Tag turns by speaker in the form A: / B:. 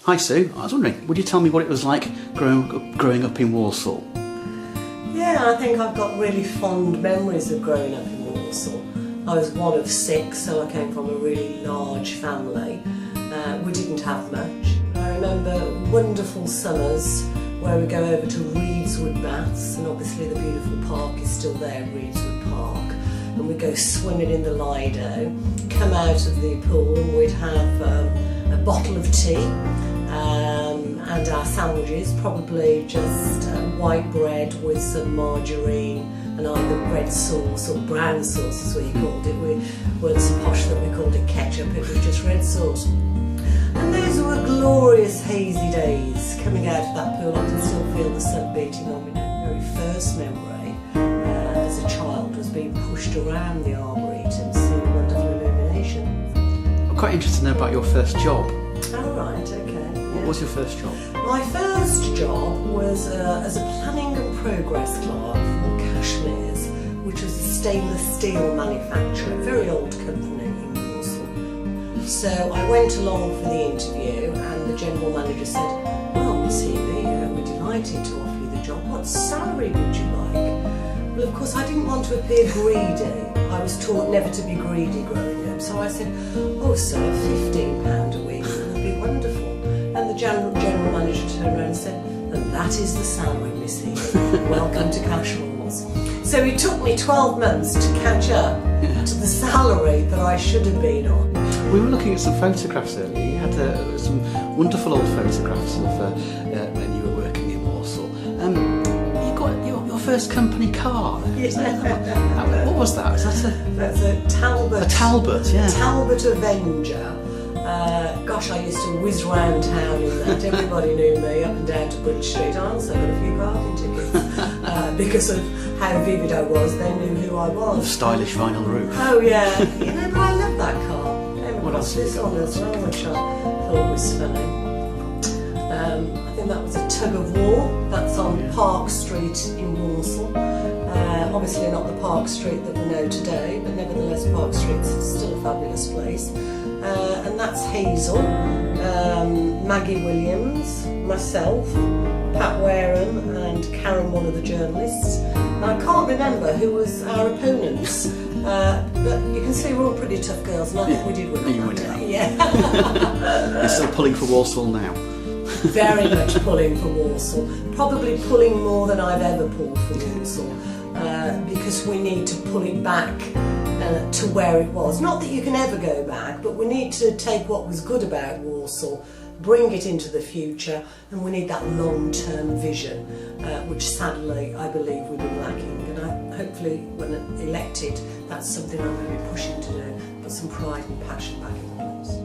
A: Hi Sue, I was wondering, would you tell me what it was like growing up in Walsall?
B: Yeah, I think I've got really fond memories of growing up in Walsall. I was one of 6, so I came from a really large family. We didn't have much. I remember wonderful summers where we go over to Reedswood Baths, and obviously the beautiful park is still there, Reedswood Park, and we'd go swimming in the Lido, come out of the pool and we'd have a bottle of tea and our sandwiches, probably just white bread with some margarine and either red sauce or brown sauce is what you called it. We weren't so posh that we called it ketchup, it was just red sauce. And those were glorious hazy days coming out of that pool. I can still feel the sun beating on me. My very first memory as a child was being pushed around the Arboretum, seeing wonderful illumination.
A: I'm quite interested to know about your first job.
B: Oh right, okay.
A: What was your first job?
B: My first job was as a planning and progress clerk for Cashmere's, which was a stainless steel manufacturer, a very old company in Walsall. So I went along for the interview and the general manager said, "Well, Miss Healy, we're delighted to offer you the job. What salary would you like?" Well, of course, I didn't want to appear greedy. I was taught never to be greedy growing up. So I said, "Oh, sir, £15 a week would be wonderful." And the general manager turned around and said, "And that is the salary, Miss Healy. Welcome to Cashmere's." So it took me 12 months to catch up to the salary that I should have been on.
A: We were looking at some photographs earlier. You had some wonderful old photographs of when you were working in Walsall. You got your first company car. What was that?
B: That's a Talbot.
A: A Talbot, yeah.
B: A Talbot Avenger. Gosh, I used to whiz round town in that. Everybody knew me up and down to Bridge Street. I also got a few parking tickets because of how vivid I was. They knew who I was.
A: Stylish vinyl roof.
B: Oh yeah, but I love that car.
A: What else
B: This one as well, which I thought was funny. I think that was a Tug of War. That's on Park Street in Walsall. Obviously not the Park Street that we know today, but nevertheless Park Street's still a fabulous place. And that's Hazel, Maggie Williams, myself, Pat Wareham and Karen, one of the journalists. And I can't remember who was our opponents, but you can see we're all pretty tough girls, and I think we did win.
A: You win it.
B: Yeah.
A: You're still pulling for Walsall now.
B: Very much pulling for Walsall. Probably pulling more than I've ever pulled for Walsall, because we need to pull it back to where it was. Not that you can ever go back, but we need to take what was good about Walsall, bring it into the future, and we need that long-term vision, which sadly I believe we've been lacking. And hopefully when elected, that's something I'm going to be pushing to do, put some pride and passion back in the place.